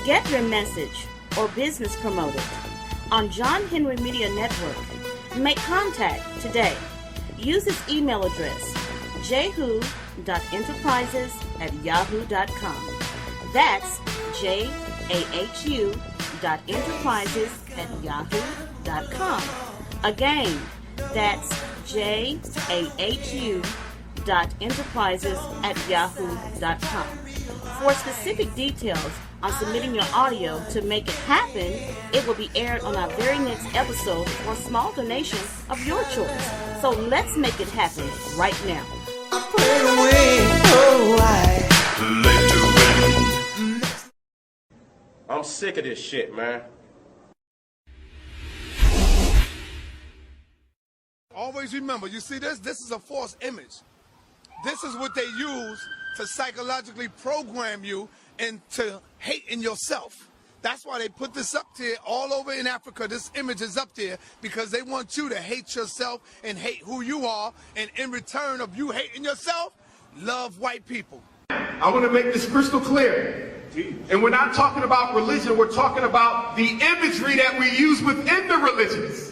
Get your message or business promoted on John Henry Media Network. Make contact today. Use his email address, jahu.enterprises@yahoo.com. That's jahu.enterprises@yahoo.com. Again, that's jahu.enterprises@yahoo.com. For specific details on submitting your audio to make it happen, it will be aired on our very next episode for a small donation of your choice. So let's make it happen right now. I'm sick of this shit, man. Always remember, you see this? This is a false image. This is what they use to psychologically program you into hating yourself. That's why they put this up there all over in Africa. This image is up there because they want you to hate yourself and hate who you are. And in return of you hating yourself, love white people. I want to make this crystal clear. And we're not talking about religion. We're talking about the imagery that we use within the religions.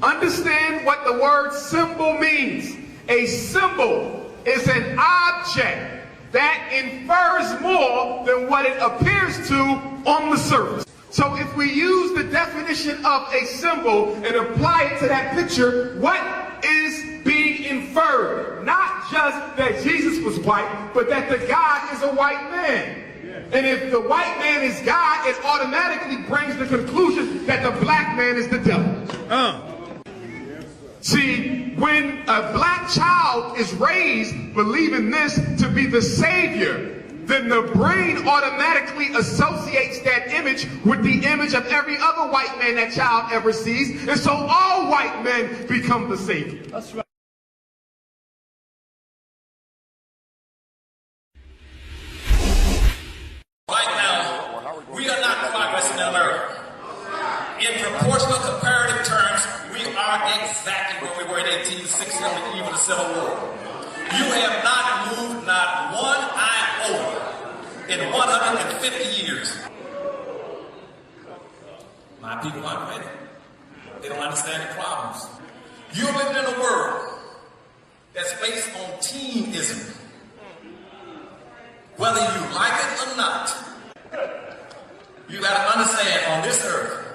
Understand what the word symbol means. A symbol is an object that infers more than what it appears to on the surface. So if we use the definition of a symbol and apply it to that picture, what is being inferred? Not just that Jesus was white, but that the God is a white man. And if the white man is God, it automatically brings the conclusion that the black man is the devil. See, when a black child is raised believing this to be the savior, then the brain automatically associates that image with the image of every other white man that child ever sees. And so all white men become the savior. That's right. Right now, we are not progressing in America. In proportional comparative terms, we are exactly where we were in 1860 on the eve of the Civil War. You have not moved not one iota in 150 years. My people aren't ready. They don't understand the problems. You're living in a world that's based on teamism. Whether you like it or not, you got to understand on this earth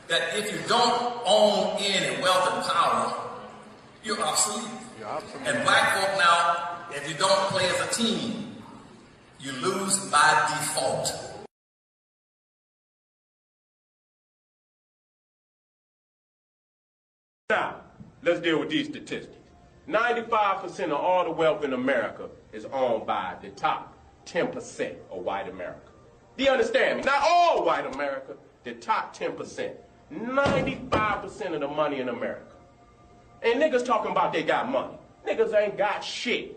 that if you don't own any wealth and power, you're obsolete. And black folk now, if you don't play as a team, you lose by default. Now, let's deal with these statistics. 95% of all the wealth in America is owned by the top 10% of white America. Do you understand me? Not all white America, the top 10%. 95% of the money in America. And niggas talking about they got money. Niggas ain't got shit.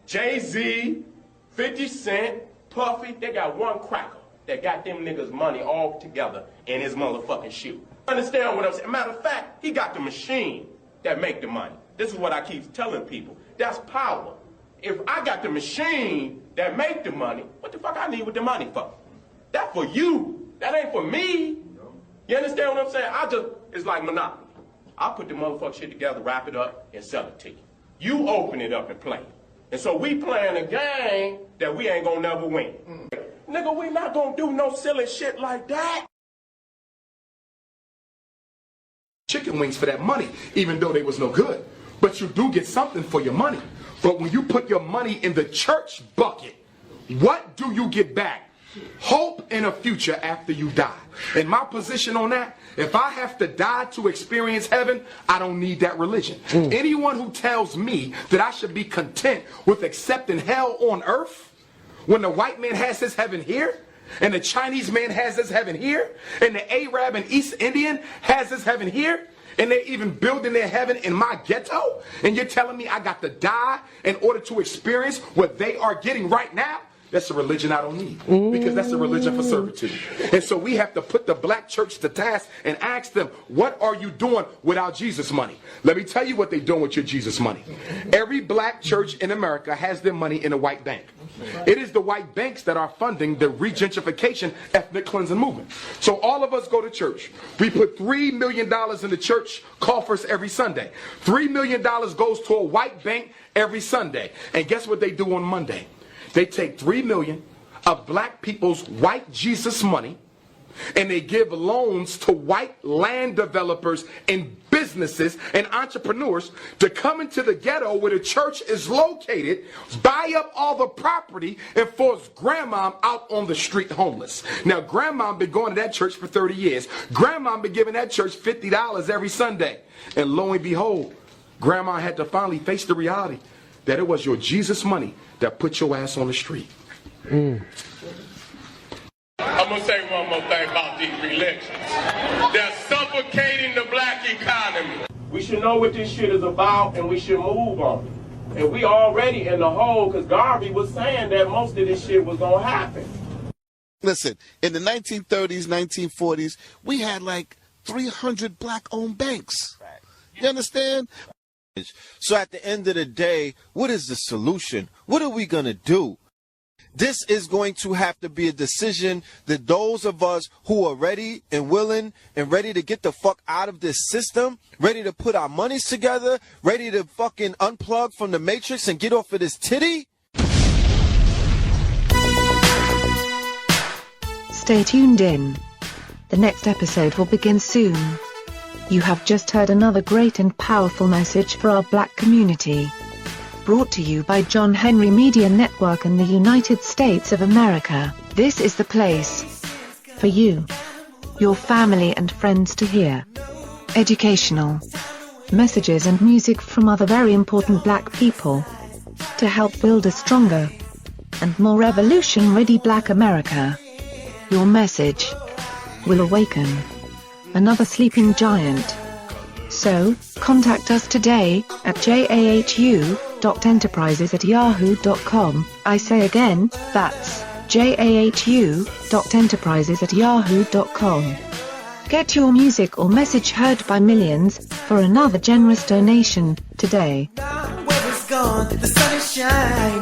Jay-Z, 50 Cent, Puffy, they got one cracker that got them niggas money all together in his motherfucking shoe. Understand what I'm saying? Matter of fact, he got the machine that make the money. This is what I keep telling people. That's power. If I got the machine that make the money, what the fuck I need with the money for? That's for you. That ain't for me. You understand what I'm saying? It's like Monopoly. I put the motherfucking shit together, wrap it up, and sell it to you. You open it up and play. And so we playing a game that we ain't gonna never win. Nigga, we not gonna do no silly shit like that. Chicken wings for that money, even though they was no good. But you do get something for your money. But when you put your money in the church bucket, what do you get back? Hope in a future after you die. And my position on that, if I have to die to experience heaven, I don't need that religion. Anyone who tells me that I should be content with accepting hell on earth, when the white man has his heaven here, and the Chinese man has his heaven here, and the Arab and East Indian has his heaven here, and they're even building their heaven in my ghetto, and you're telling me I got to die in order to experience what they are getting right now? that's a religion I don't need, because that's a religion for servitude. And so we have to put the black church to task and ask them, what are you doing with our Jesus money? Let me tell you what they're doing with your Jesus money. Every black church in America has their money in a white bank. It is the white banks that are funding the regentrification ethnic cleansing movement. So all of us go to church. We put $3 million in the church coffers every Sunday. $3 million goes to a white bank every Sunday. And guess what they do on Monday? They take $3 million of black people's white Jesus money, and they give loans to white land developers and businesses and entrepreneurs to come into the ghetto where the church is located, buy up all the property, and force grandma out on the street homeless. Now, grandma been going to that church for 30 years. Grandma been giving that church $50 every Sunday. And lo and behold, grandma had to finally face the reality that it was your Jesus money that put your ass on the street. I'm going to say one more thing about these religions. They're suffocating the black economy. We should know what this shit is about, and we should move on it. And we already in the hole, because Garvey was saying that most of this shit was going to happen. Listen, in the 1930s, 1940s, we had like 300 black-owned banks. You understand? So at the end of the day, what is the solution? What are we going to do? This is going to have to be a decision that those of us who are ready and willing and ready to get the fuck out of this system, ready to put our monies together, ready to fucking unplug from the matrix and get off of this titty. Stay tuned in. The next episode will begin soon. You have just heard another great and powerful message for our black community. Brought to you by John Henry Media Network in the United States of America. This is the place for you, your family and friends to hear educational messages and music from other very important black people to help build a stronger and more revolution-ready black America. Your message will awaken another sleeping giant. So, contact us today at jahu.enterprises@yahoo.com. I say again, that's jahu.enterprises@yahoo.com. Get your music or message heard by millions for another generous donation today. Where it's gone, the sun is shining.